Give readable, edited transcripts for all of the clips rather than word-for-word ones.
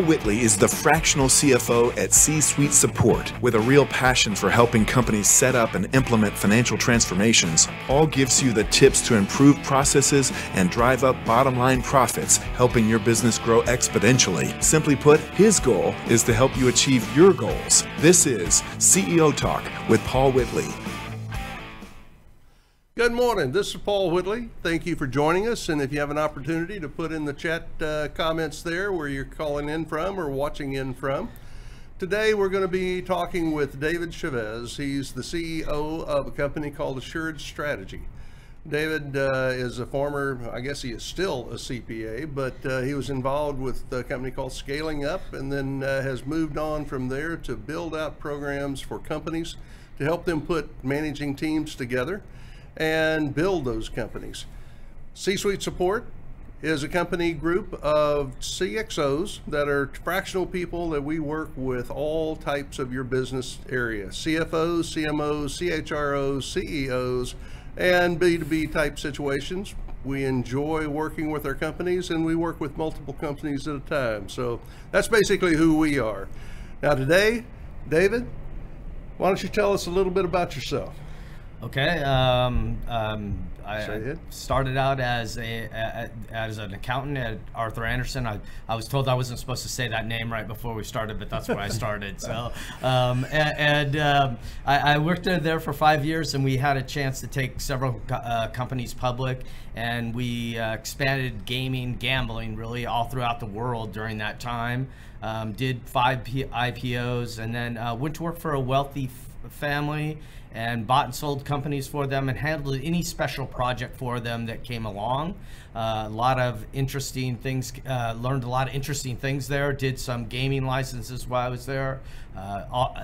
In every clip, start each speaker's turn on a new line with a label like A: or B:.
A: Whitley is the fractional CFO at C-Suite Support. With a real passion for helping companies set up and implement financial transformations, Paul gives you the tips to improve processes and drive up bottom line profits, helping your business grow exponentially. Simply put, his goal is to help you achieve your goals. This is CEO Talk with Paul Whitley.
B: Good morning, this is Paul Whitley. Thank you for joining us, and if you have an opportunity to put in the chat comments there where you're calling in from or watching in from. Today we're going to be talking with David Chavez. He's the CEO of a company called Assured Strategy. David is a former, I guess he is still a CPA, but he was involved with a company called Scaling Up, and then has moved on from there to build out programs for companies to help them put managing teams together and build those companies. C-Suite Support is a company group of CXOs that are fractional people that we work with all types of your business area. CFOs, CMOs, CHROs, CEOs, and B2B type situations. We enjoy working with our companies, and we work with multiple companies at a time. So that's basically who we are. Now today, David, why don't you tell us a little bit about yourself?
C: Okay, I started out as an accountant at Arthur Andersen. I was told I wasn't supposed to say that name right before we started, but that's where I started. So, I worked there for 5 years, and we had a chance to take several companies public, and we expanded gambling really all throughout the world during that time. Did 5 IPOs, and then went to work for a wealthy family and bought and sold companies for them and handled any special project for them that came along. A lot of interesting things, learned a lot of interesting things there, did some gaming licenses while I was there,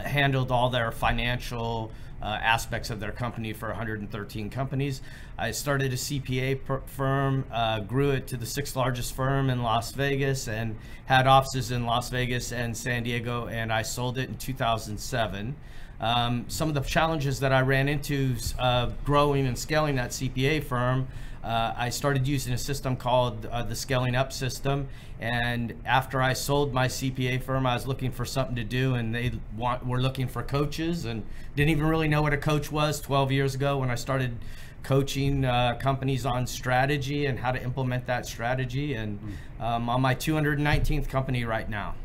C: handled all their financial aspects of their company for 113 companies. I started a CPA firm, grew it to the 6th largest firm in Las Vegas, and had offices in Las Vegas and San Diego, and I sold it in 2007. Some of the challenges that I ran into growing and scaling that CPA firm, I started using a system called the Scaling Up system. And after I sold my CPA firm, I was looking for something to do, and they were looking for coaches, and didn't even really know what a coach was 12 years ago when I started coaching companies on strategy and how to implement that strategy. And on my 219th company right now.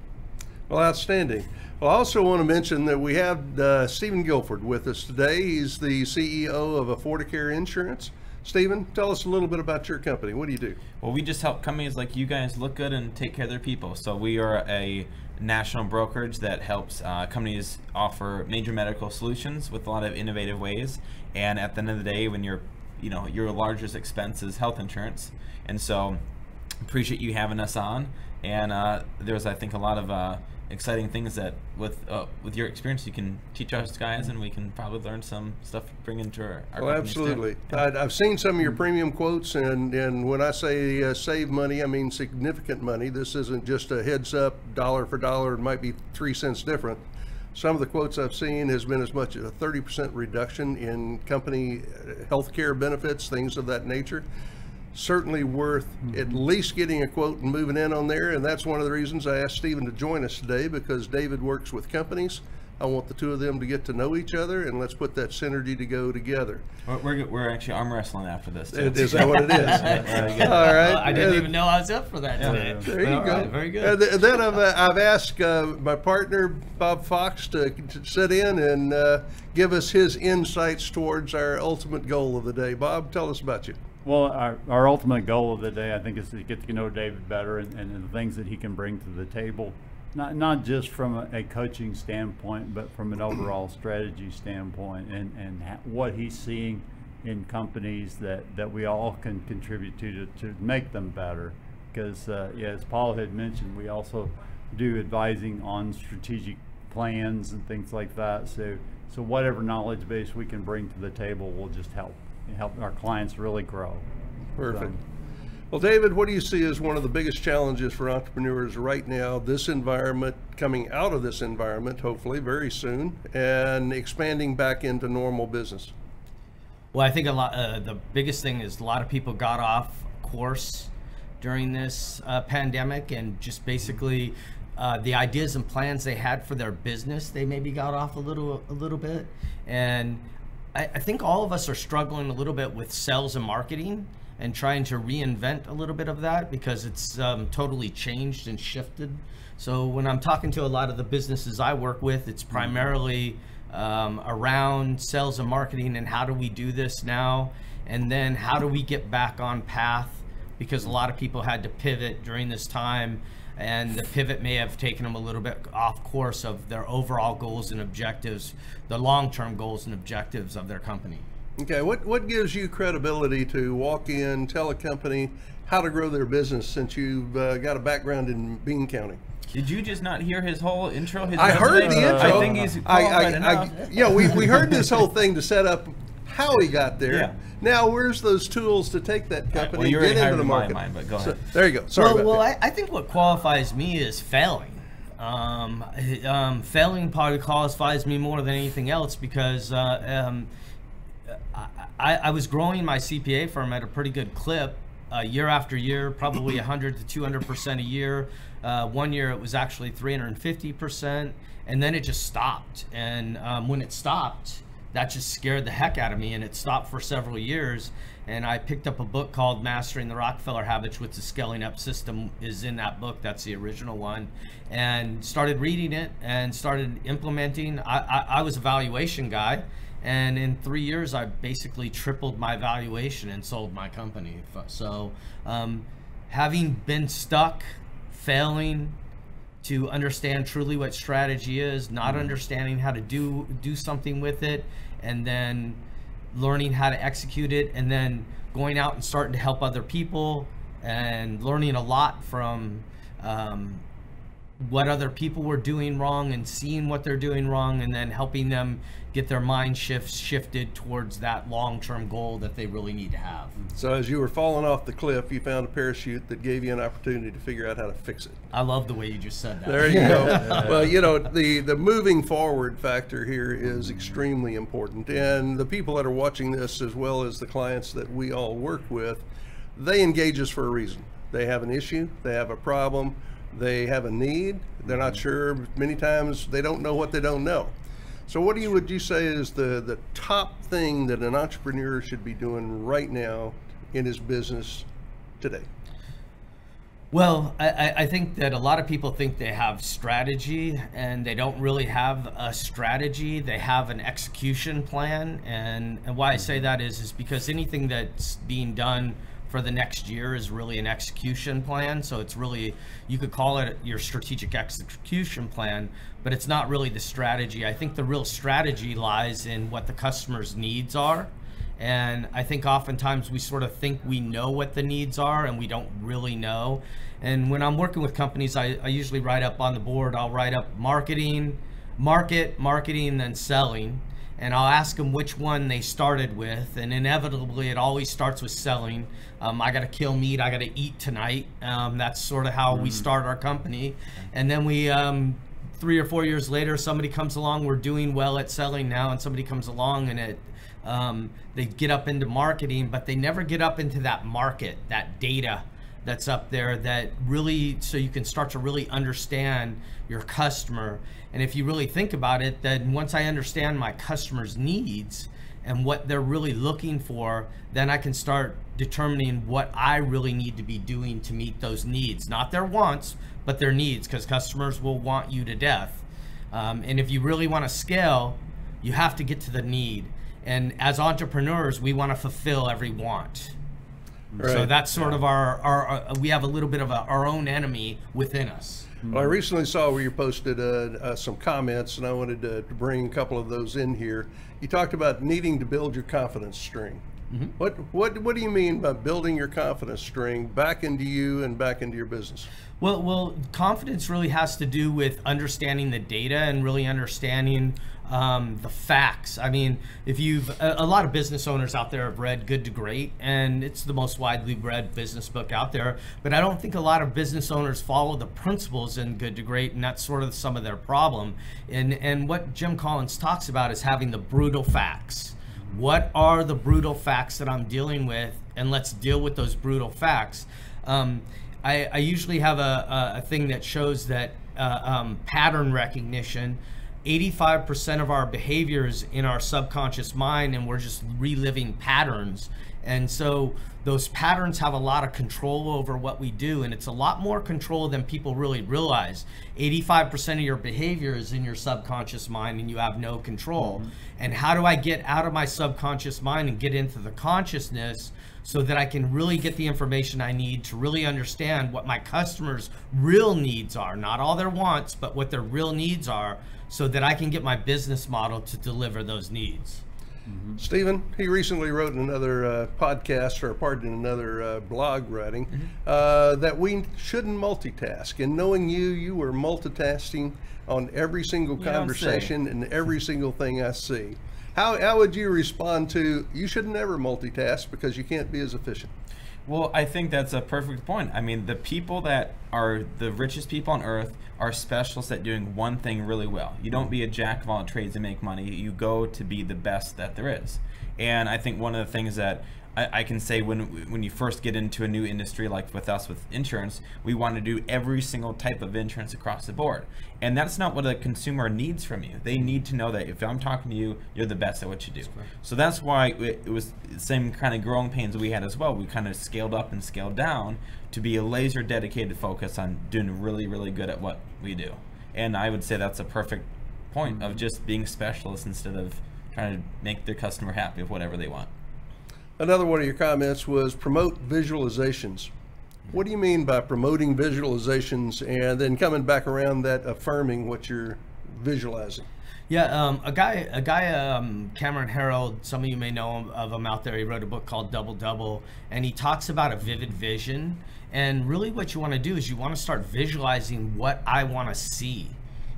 B: Well, outstanding. Well, I also want to mention that we have Stephen Guilford with us today. He's the CEO of Affordicare Insurance. Stephen, tell us a little bit about your company. What do you do?
D: Well, we just help companies like you guys look good and take care of their people. So we are a national brokerage that helps companies offer major medical solutions with a lot of innovative ways. And at the end of the day, when your largest expense is health insurance, and so appreciate you having us on. And there's, I think, a lot of exciting things that with your experience you can teach us guys, and we can probably learn some stuff to bring into our
B: well, absolutely. I've seen some of your premium quotes, and when I say save money, I mean significant money. This isn't just a heads up, dollar for dollar. It might be 3 cents different. Some of the quotes I've seen has been as much as a 30% reduction in company health care benefits, things of that nature. Certainly worth at least getting a quote and moving in on there, and that's one of the reasons I asked Stephen to join us today, because David works with companies. I want the two of them to get to know each other, and let's put that synergy to go together.
D: We're actually arm wrestling after this too.
B: Is that what it is? All right.
C: I didn't even know I was up for that today.
B: There you go.
C: Right, very good.
B: And then I've asked my partner Bob Fox to sit in and give us his insights towards our ultimate goal of the day. Bob, tell us about you.
E: Well, our ultimate goal of the day, I think, is to get to know David better and the things that he can bring to the table, not just from a coaching standpoint, but from an overall strategy standpoint, and what he's seeing in companies that we all can contribute to make them better. Because, as Paul had mentioned, we also do advising on strategic plans and things like that. So whatever knowledge base we can bring to the table will just help our clients really grow.
B: Perfect. Well, David, what do you see as one of the biggest challenges for entrepreneurs right now, this environment, coming out of this environment, hopefully very soon, and expanding back into normal business?
C: Well, I think the biggest thing is a lot of people got off course during this pandemic and just basically the ideas and plans they had for their business, they maybe got off a little bit. And I think all of us are struggling a little bit with sales and marketing and trying to reinvent a little bit of that, because it's totally changed and shifted. So when I'm talking to a lot of the businesses I work with, it's primarily around sales and marketing and how do we do this now, and then how do we get back on path, because a lot of people had to pivot during this time, and the pivot may have taken them a little bit off course of their overall goals and objectives, the long-term goals and objectives of their company.
B: Okay, what gives you credibility to walk in, tell a company how to grow their business, since you've got a background in Bean County?
D: Did you just not hear his whole intro?
B: I heard the intro.
D: I think he's qualified enough.
B: Yeah, we heard this whole thing to set up how he got there.
D: Yeah.
B: Now, where's those tools to take that company and get into the market?
D: Mine, but go ahead.
B: There you go. Sorry about that.
C: I think what qualifies me is failing. Failing probably qualifies me more than anything else, because I was growing my CPA firm at a pretty good clip, year after year, probably 100 to 200% a year. 1 year it was actually 350%, and then it just stopped. And when it stopped, that just scared the heck out of me, and it stopped for several years. And I picked up a book called Mastering the Rockefeller Habits, which the scaling up system is in that book. That's the original one. And started reading it and started implementing. I was a valuation guy, and in 3 years I basically tripled my valuation and sold my company. So having been stuck, failing to understand truly what strategy is, not understanding how to do something with it, and then learning how to execute it, and then going out and starting to help other people and learning a lot from what other people were doing wrong and seeing what they're doing wrong, and then helping them get their mind shifted towards that long-term goal that they really need to have.
B: So as you were falling off the cliff, you found a parachute that gave you an opportunity to figure out how to fix it.
C: I love the way you just said that.
B: There you go. Well, you know, the moving forward factor here is extremely important. And the people that are watching this, as well as the clients that we all work with, they engage us for a reason. They have an issue, they have a problem, they have a need, they're not sure. Many times they don't know what they don't know. So what would you say is the top thing that an entrepreneur should be doing right now in his business today?
C: Well, I think that a lot of people think they have strategy, and they don't really have a strategy. They have an execution plan. And why I say that is because anything that's being done for the next year is really an execution plan. So it's really, you could call it your strategic execution plan, but it's not really the strategy. I think the real strategy lies in what the customer's needs are. And I think oftentimes we sort of think we know what the needs are, and we don't really know. And when I'm working with companies, I usually write up on the board, I'll write up marketing, then selling. And I'll ask them which one they started with, and inevitably it always starts with selling. I got to kill meat, I got to eat tonight. That's sort of how we start our company. And then we, 3 or 4 years later, somebody comes along, we're doing well at selling now, and somebody comes along and they get up into marketing, but they never get up into that market, that data that's up there, that really, so you can start to really understand your customer. And if you really think about it, then once I understand my customer's needs and what they're really looking for, then I can start determining what I really need to be doing to meet those needs. Not their wants, but their needs, because customers will want you to death. And if you really want to scale, you have to get to the need. And as entrepreneurs, we want to fulfill every want. Right. So that's sort of our we have a little bit of our own enemy within us.
B: Well, I recently saw where you posted some comments, and I wanted to bring a couple of those in here. You talked about needing to build your confidence string. Mm-hmm. What do you mean by building your confidence string back into you and back into your business?
C: Well, confidence really has to do with understanding the data and really understanding the facts. I mean, if a lot of business owners out there have read Good to Great, and it's the most widely read business book out there, but I don't think a lot of business owners follow the principles in Good to Great, and that's sort of some of their problem. And what Jim Collins talks about is having the brutal facts. What are the brutal facts that I'm dealing with, and let's deal with those brutal facts. I usually have a thing that shows that pattern recognition. 85% of our behaviors in our subconscious mind, and we're just reliving patterns. And so those patterns have a lot of control over what we do, and it's a lot more control than people really realize. 85% of your behavior is in your subconscious mind, and you have no control. And how do I get out of my subconscious mind and get into the consciousness so that I can really get the information I need to really understand what my customers' real needs are, not all their wants, but what their real needs are, so that I can get my business model to deliver those needs.
B: Stephen, he recently wrote in another podcast, or pardon, another blog writing, that we shouldn't multitask. And knowing you were multitasking on every single conversation and every single thing I see. How would you respond to, you should never multitask because you can't be as efficient?
D: Well, I think that's a perfect point. I mean, the people that are the richest people on earth are specialists at doing one thing really well. You don't be a jack of all trades and make money. You go to be the best that there is. And I think one of the things that I can say when you first get into a new industry, like with us with insurance, we want to do every single type of insurance across the board. And that's not what a consumer needs from you. They need to know that if I'm talking to you, you're the best at what you do. So that's why it was the same kind of growing pains we had as well. We kind of scaled up and scaled down to be a laser dedicated focus on doing really, really good at what we do. And I would say that's a perfect point of just being specialists instead of trying to make their customer happy with whatever they want.
B: Another one of your comments was promote visualizations. What do you mean by promoting visualizations and then coming back around that affirming what you're visualizing?
C: Yeah, a guy, Cameron Herold, some of you may know of him out there. He wrote a book called Double Double, and he talks about a vivid vision. And really what you want to do is you want to start visualizing what I want to see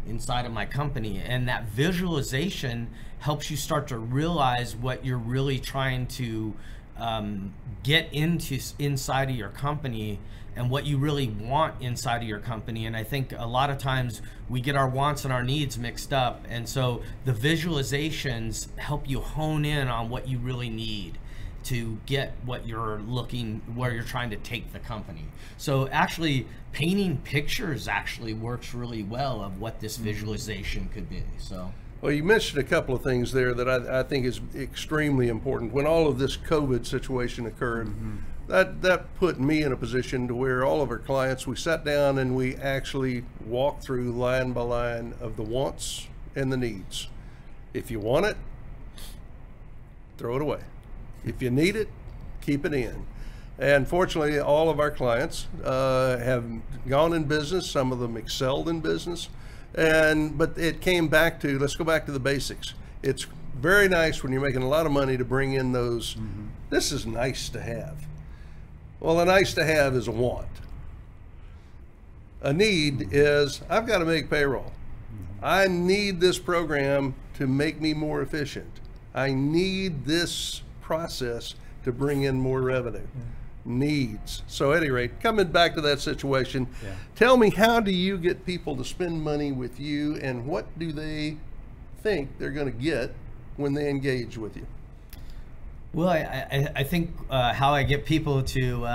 C: inside of my company. And that visualization helps you start to realize what you're really trying to get into inside of your company and what you really want inside of your company. And I think a lot of times we get our wants and our needs mixed up. And so the visualizations help you hone in on what you really need to get what you're looking, where you're trying to take the company. So actually painting pictures actually works really well of what this visualization could be. So.
B: Well, you mentioned a couple of things there that I think is extremely important. When all of this COVID situation occurred, that put me in a position to where all of our clients, we sat down and we actually walked through line by line of the wants and the needs. If you want it, throw it away. If you need it, keep it in. And fortunately, all of our clients have gone in business. Some of them excelled in business. But it came back to, let's go back to the basics. It's very nice when you're making a lot of money to bring in those, this is nice to have. Well, a nice to have is a want. A need is, I've got to make payroll. I need this program to make me more efficient. I need this process to bring in more revenue. Needs. So at any rate, coming back to that situation, tell me, how do you get people to spend money with you, and what do they think they're going to get when they engage with you?
C: Well, I think how I get people to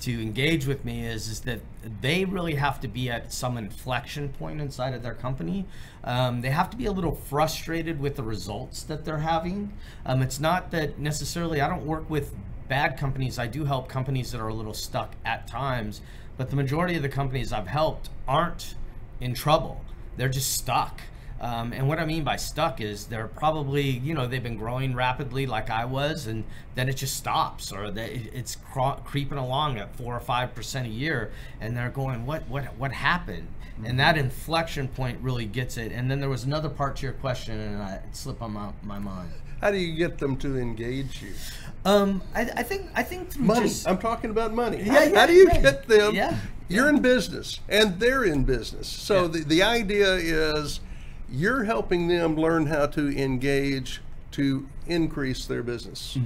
C: engage with me is that they really have to be at some inflection point inside of their company. They have to be a little frustrated with the results that they're having. It's not that necessarily, I don't work with bad companies. I do help companies that are a little stuck at times, but the majority of the companies I've helped aren't in trouble. They're just stuck. And what I mean by stuck is they're probably, they've been growing rapidly like I was, and then it just stops, or it's creeping along at 4 or 5% a year, and they're going, what happened? And that inflection point really gets it. And then there was another part to your question, and it slipped on my mind.
B: How do you get them to engage you?
C: I think through
B: money.
C: Just,
B: I'm talking about money.
C: Yeah,
B: how do you get them?
C: Yeah.
B: You're in business, and they're in business. So the idea is you're helping them learn how to engage to increase their business.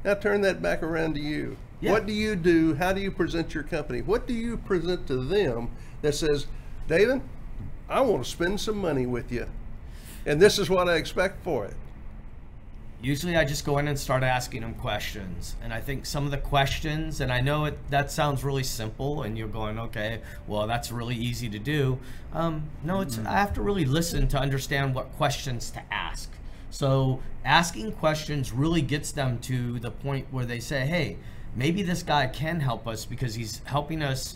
B: Now turn that back around to you. What do you do? How do you present your company? What do you present to them that says, David, I want to spend some money with you, and this is what I expect for it?
C: Usually I just go in and start asking them questions. And I think some of the questions, and I know that sounds really simple and you're going, okay, well, that's really easy to do. No, I have to really listen to understand what questions to ask. So asking questions really gets them to the point where they say, hey, maybe this guy can help us because he's helping us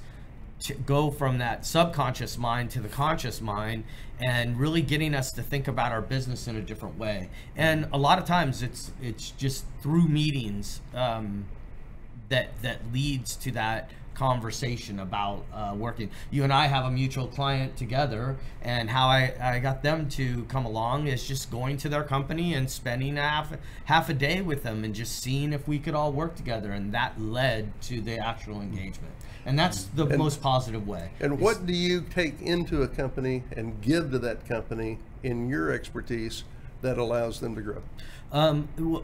C: to go from that subconscious mind to the conscious mind, and really getting us to think about our business in a different way. And a lot of times it's just through meetings that leads to that conversation about working. You and I have a mutual client together, and how I got them to come along is just going to their company and spending half a day with them and just seeing if we could all work together, and that led to the actual engagement. And that's the most positive way.
B: And what do you take into a company and give to that company in your expertise that allows them to grow?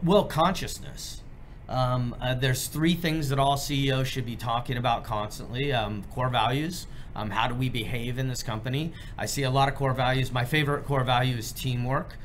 C: Well, consciousness. There's 3 things that all CEOs should be talking about constantly. Core values. How do we behave in this company? I see a lot of core values. My favorite core value is teamwork.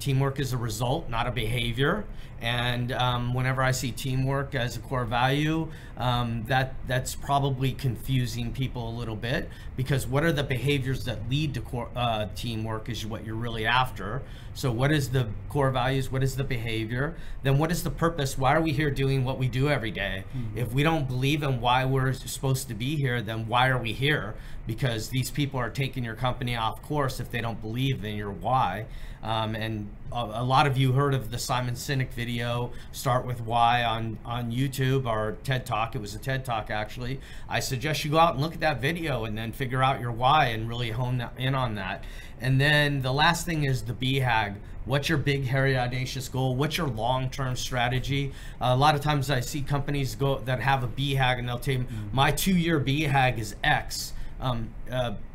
C: Teamwork is a result, not a behavior. And whenever I see teamwork as a core value, that's probably confusing people a little bit, because what are the behaviors that lead to teamwork is what you're really after. So what is the core values? What is the behavior? Then what is the purpose? Why are we here doing what we do every day? If we don't believe in why we're supposed to be here, then why are we here? Because these people are taking your company off course if they don't believe in your why. And a lot of you heard of the Simon Sinek video, Start With Why, on YouTube, or TED Talk. It was a TED Talk, actually. I suggest you go out and look at that video and then figure out your why and really hone in on that. And then the last thing is the BHAG. What's your big, hairy, audacious goal? What's your long-term strategy? A lot of times I see companies that have a BHAG, and they'll tell you, my 2-year BHAG is X. A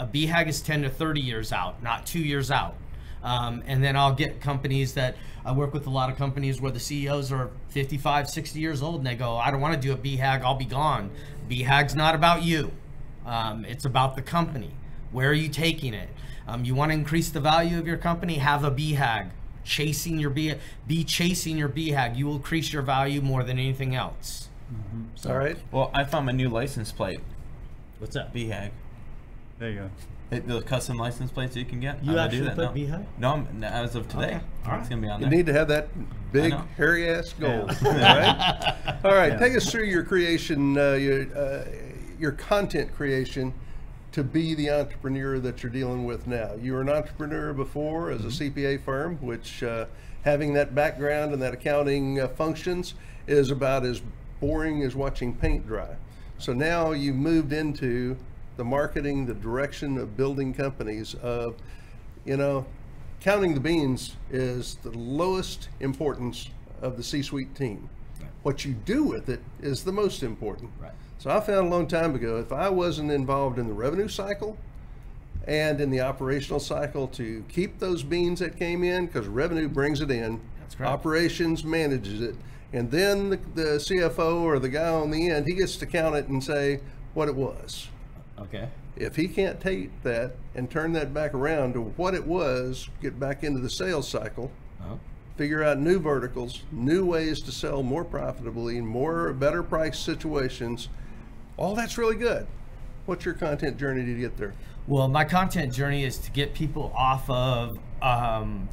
C: BHAG is 10 to 30 years out, not 2 years out. And then I'll get companies that I work with, a lot of companies where the CEOs are 55, 60 years old, and they go, I don't want to do a BHAG, I'll be gone. BHAG's not about you. It's about the company. Where are you taking it? You want to increase the value of your company? Have a BHAG. Be chasing your BHAG. You will increase your value more than anything else.
B: So, all right.
D: Well, I found my new license plate.
C: What's that?
D: BHAG.
E: There you go.
D: The custom license plates you can get.
C: You actually put BHAG?
D: No, as of today.
C: Okay. All right.
D: It's going to be on
B: You
D: there.
B: need to have that big, hairy ass goal. All right. All right. Take us through your creation, your content creation, to be the entrepreneur that you're dealing with now. You were an entrepreneur before as a CPA firm, which having that background and that accounting functions is about as boring as watching paint dry. So now you've moved into the marketing, the direction of building companies, of, counting the beans is the lowest importance of the C-suite team.
C: Right.
B: What you do with it is the most important.
C: Right.
B: So I found a long time ago, if I wasn't involved in the revenue cycle and in the operational cycle to keep those beans that came in, because revenue brings it in,
C: That's correct.
B: operations manages it, and then the CFO or the guy on the end, he gets to count it and say what it was.
C: Okay.
B: If he can't take that and turn that back around to what it was, get back into the sales cycle, figure out new verticals, new ways to sell more profitably, better price situations, all that's really good. What's your content journey to get there?
C: Well, my content journey is to get people off of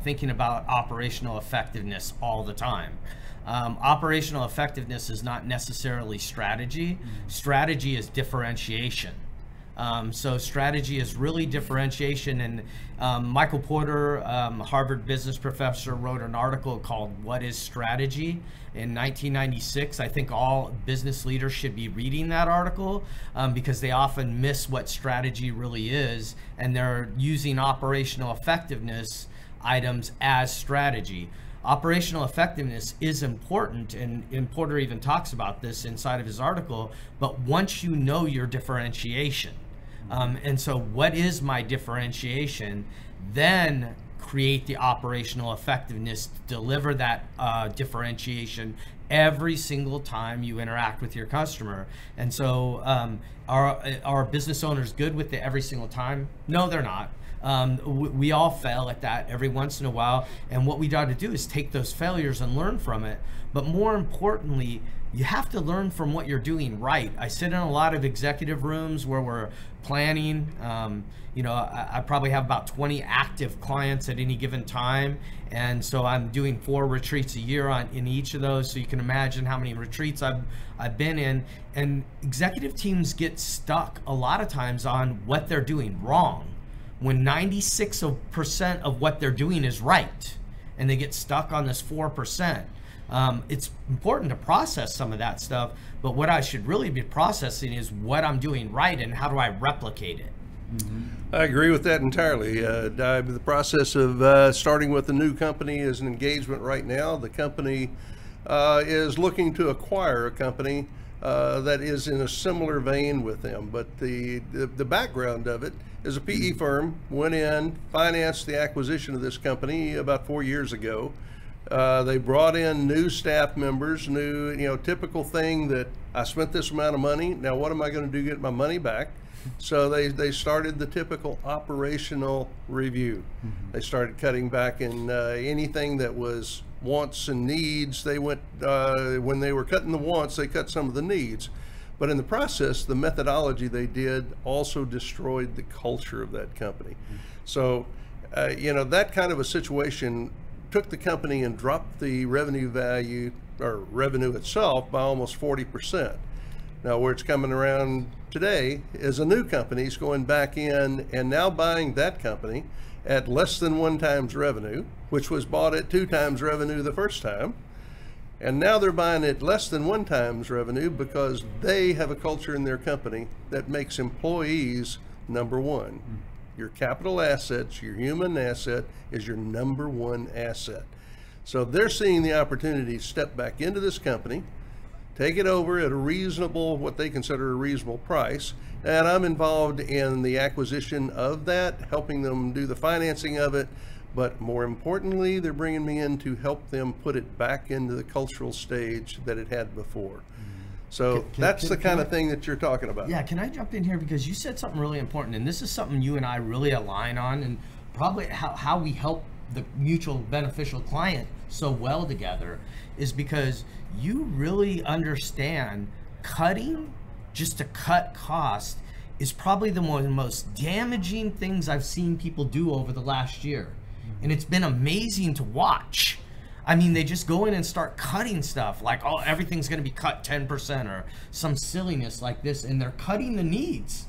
C: thinking about operational effectiveness all the time. Operational effectiveness is not necessarily strategy. Strategy is differentiation. So strategy is really differentiation. And Michael Porter, Harvard business professor, wrote an article called What is Strategy? In 1996. I think all business leaders should be reading that article because they often miss what strategy really is, and they're using operational effectiveness items as strategy. Operational effectiveness is important, and Porter even talks about this inside of his article, but once you know your differentiation, and so what is my differentiation, then create the operational effectiveness to deliver that differentiation every single time you interact with your customer. And so are business owners good with it every single time? No, they're not. We all fail at that every once in a while, and what we got to do is take those failures and learn from it. But more importantly, you have to learn from what you're doing right. I sit in a lot of executive rooms where we're planning. You know, I probably have about 20 active clients at any given time, and so I'm doing 4 retreats a year in each of those. So you can imagine how many retreats I've been in. And executive teams get stuck a lot of times on what they're doing wrong, when 96% of what they're doing is right, and they get stuck on this 4%. It's important to process some of that stuff, but what I should really be processing is what I'm doing right and how do I replicate it.
B: I agree with that entirely. The process of starting with a new company is an engagement right now. The company is looking to acquire a company that is in a similar vein with them, but the background of it is a PE firm went in, financed the acquisition of this company about 4 years ago. They brought in new staff members, new, you know, typical thing that I spent this amount of money. Now, what am I going to do to get my money back? So they started the typical operational review. They started cutting back in anything that was wants and needs. They went, when they were cutting the wants, they cut some of the needs. But in the process, the methodology they did also destroyed the culture of that company. So, you know, that kind of a situation took the company and dropped the revenue value or revenue itself by almost 40%. Now, where it's coming around today is a new company's going back in and now buying that company at less than 1 times revenue, which was bought at 2 times revenue the first time. And now they're buying at less than 1 times revenue because they have a culture in their company that makes employees number one. Your capital assets, your human asset is your number 1 asset. So they're seeing the opportunity to step back into this company, take it over at a reasonable, what they consider a reasonable price. And I'm involved in the acquisition of that, helping them do the financing of it. But more importantly, they're bringing me in to help them put it back into the cultural stage that it had before. So that's the kind of thing that you're talking about.
C: Yeah, can I jump in here? Because you said something really important, and this is something you and I really align on, and probably how we help the mutual beneficial client so well together is because you really understand cutting just to cut cost is probably the one of the most damaging things I've seen people do over the last year. And it's been amazing to watch. I mean, they just go in and start cutting stuff like, oh, everything's going to be cut 10% or some silliness like this. And they're cutting the needs.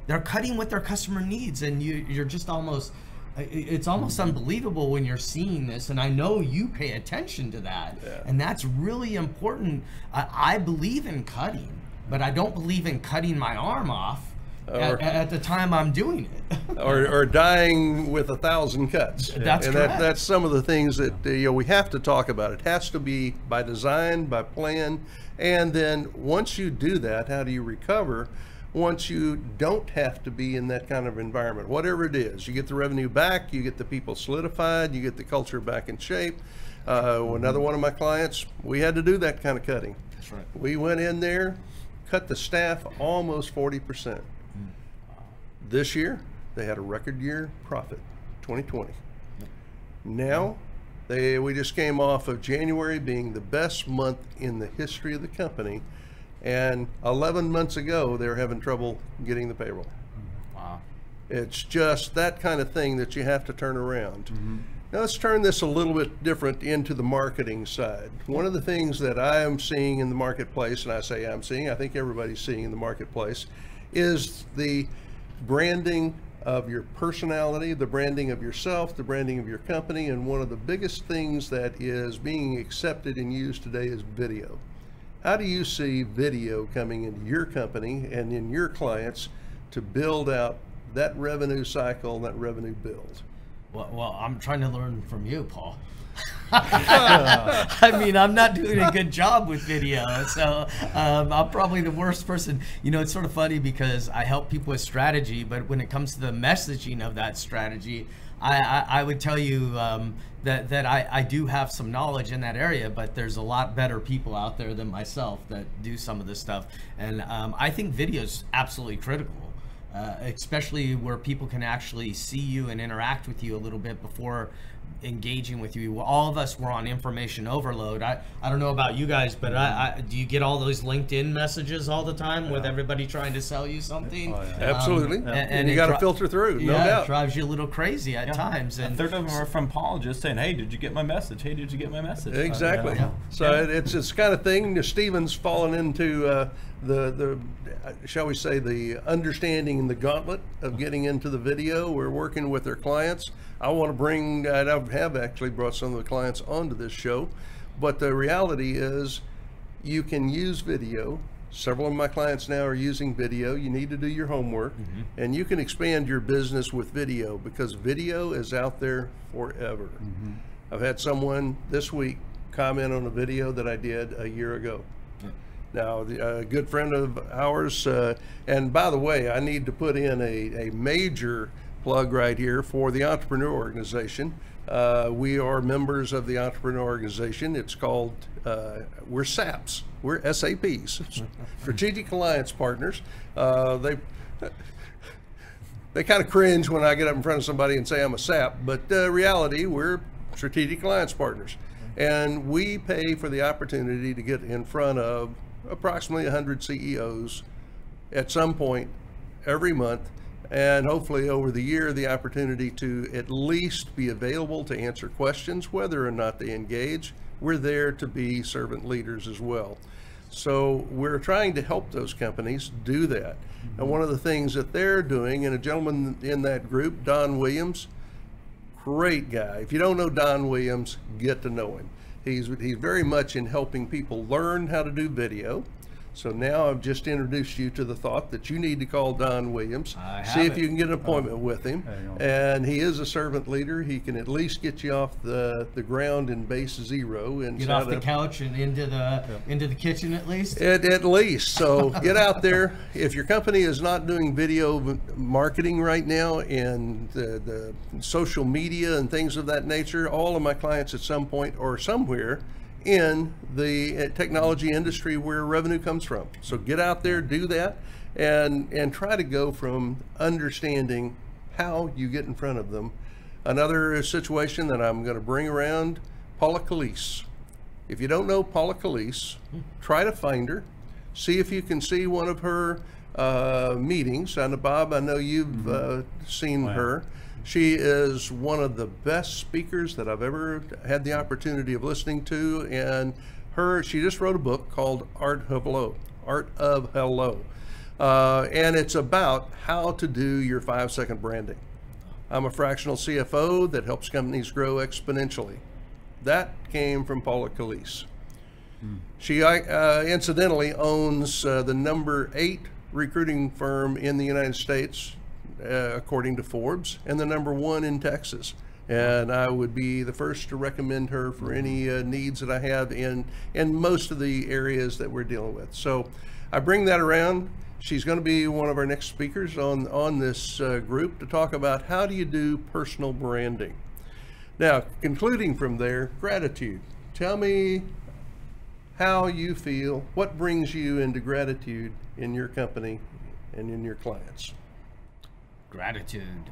C: They're cutting what their customer needs. And you're just almost, it's almost unbelievable when you're seeing this. And I know you pay attention to that. Yeah. And that's really important. I believe in cutting, but I don't believe in cutting my arm off at the time I'm doing it.
B: or dying with 1,000 cuts.
C: That's
B: and
C: correct.
B: That's some of the things that you know, we have to talk about. It has to be by design, by plan, and then once you do that, how do you recover once you don't have to be in that kind of environment? Whatever it is, you get the revenue back, you get the people solidified, you get the culture back in shape. Another one of my clients, we had to do that kind of cutting.
C: That's right.
B: We went in there, cut the staff almost 40%. This year, they had a record year profit, 2020. Now, we just came off of January being the best month in the history of the company, and 11 months ago, they were having trouble getting the payroll.
C: Wow.
B: It's just that kind of thing that you have to turn around. Now let's turn this a little bit different into the marketing side. One of the things that I am seeing in the marketplace, and I say I'm seeing, I think everybody's seeing in the marketplace, is the branding of your personality, the branding of yourself, the branding of your company, and one of the biggest things that is being accepted and used today is video. How do you see video coming into your company and in your clients to build out that revenue cycle, that revenue build?
C: Well, I'm trying to learn from you, Paul. I mean, I'm not doing a good job with video, so I'm probably the worst person. You know, it's sort of funny because I help people with strategy, but when it comes to the messaging of that strategy, I would tell you that I do have some knowledge in that area, but there's a lot better people out there than myself that do some of this stuff. And I think video is absolutely critical. especially where people can actually see you and interact with you a little bit before engaging with you. All of us were on information overload. I don't know about you guys, but do you get all those LinkedIn messages all the time with everybody trying to sell you something?
E: Oh, yeah.
B: Absolutely.
C: And
B: you got to filter through, no doubt.
C: It drives you a little crazy at times.
D: And a third of them are from Paul just saying, hey, did you get my message? Hey, did you get my message?
B: Exactly. So it's this kind of thing. Steven's fallen into the shall we say, the understanding and the gauntlet of getting into the video. We're working with their clients. I want to bring, I have actually brought some of the clients onto this show, but the reality is you can use video. Several of my clients now are using video. You need to do your homework, and you can expand your business with video, because video is out there forever. I've had someone this week comment on a video that I did a year ago. Now, a good friend of ours, and by the way, I need to put in a major plug right here for the Entrepreneur Organization. We are members of the Entrepreneur Organization. It's called, we're SAPs. We're SAPs, Strategic Alliance Partners. They kind of cringe when I get up in front of somebody and say I'm a SAP, but reality, we're Strategic Alliance Partners. And we pay for the opportunity to get in front of approximately 100 CEOs at some point every month, and hopefully over the year the opportunity to at least be available to answer questions, whether or not they engage. We're there to be servant leaders as well. So we're trying to help those companies do that. And one of the things that they're doing, and a gentleman in that group, Don Williams, great guy. If you don't know Don Williams, get to know him. He's very much in helping people learn how to do video. So now I've just introduced you to the thought that you need to call Don Williams, see if you can get an appointment with him. And he is a servant leader. He can at least get you off the ground in base zero and
C: get off the couch and into the kitchen at least.
B: At least. So get out there. If your company is not doing video marketing right now and the social media and things of that nature, all of my clients at some point or somewhere in the technology industry where revenue comes from. So get out there, do that, and try to go from understanding how you get in front of them. Another situation that I'm going to bring around, Paula Calise. If you don't know Paula Calise, try to find her, see if you can see one of her meetings. And Bob, I know you've seen her. She is one of the best speakers that I've ever had the opportunity of listening to, and she just wrote a book called Art of Hello. And it's about how to do your 5-second branding. I'm a fractional CFO that helps companies grow exponentially. That came from Paula Calise. She incidentally owns the number 8 recruiting firm in the United States, according to Forbes, and the number 1 in Texas. And I would be the first to recommend her for any needs that I have in most of the areas that we're dealing with. So I bring that around. She's going to be one of our next speakers on this group to talk about how do you do personal branding. Now, concluding from there, gratitude. Tell me how you feel, what brings you into gratitude in your company and in your clients.
C: Gratitude.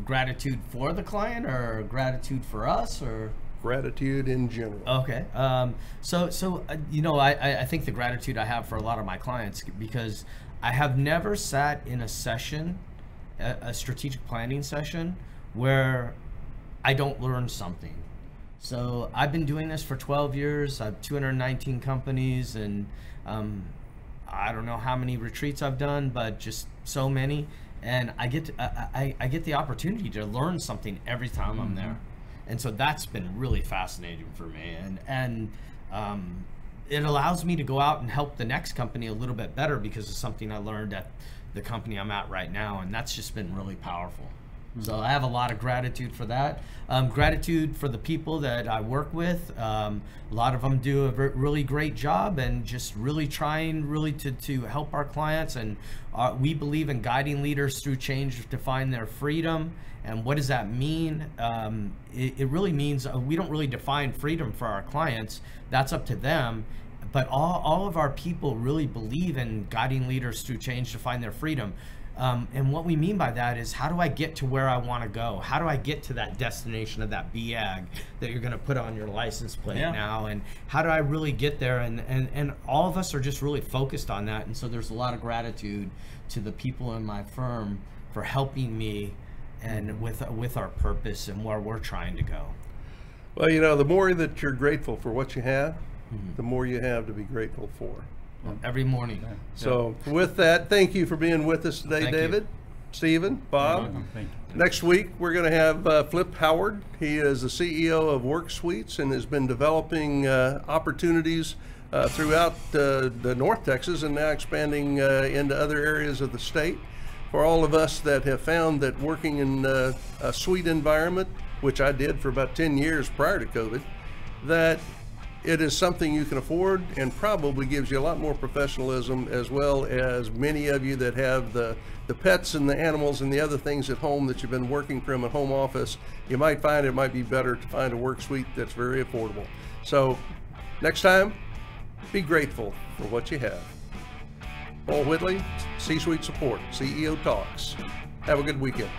C: Gratitude for the client, or gratitude for us, or
B: gratitude in general?
C: Okay. So you know, I think the gratitude I have for a lot of my clients, because I have never sat in a session, a strategic planning session, where I don't learn something. So I've been doing this for 12 years. I have 219 companies, and I don't know how many retreats I've done, but just so many. And I get the opportunity to learn something every time I'm there, and so that's been really fascinating for me. And it allows me to go out and help the next company a little bit better because of something I learned at the company I'm at right now, and that's just been really powerful. So I have a lot of gratitude for that. Gratitude for the people that I work with. A lot of them do a really great job and just really trying to help our clients. And we believe in guiding leaders through change to find their freedom. And what does that mean? It really means we don't really define freedom for our clients. That's up to them. But all of our people really believe in guiding leaders through change to find their freedom. And what we mean by that is, how do I get to where I want to go? How do I get to that destination of that BAG that you're going to put on your license plate now? And how do I really get there? And all of us are just really focused on that. And so there's a lot of gratitude to the people in my firm for helping me and with our purpose and where we're trying to go.
B: Well, you know, the more that you're grateful for what you have, the more you have to be grateful for.
C: Every morning.
B: So with that, thank you for being with us today,
C: Thank you.
B: David, Stephen, Bob.
E: Thank you.
B: Next week, we're going to have Flip Howard. He is the CEO of Work Suites and has been developing opportunities throughout the North Texas and now expanding into other areas of the state. For all of us that have found that working in a suite environment, which I did for about 10 years prior to COVID, that it is something you can afford and probably gives you a lot more professionalism, as well as many of you that have the pets and the animals and the other things at home that you've been working from a home office. You might find it might be better to find a work suite that's very affordable. So next time, be grateful for what you have. Paul Whitley, C-Suite Support, CEO Talks. Have a good weekend.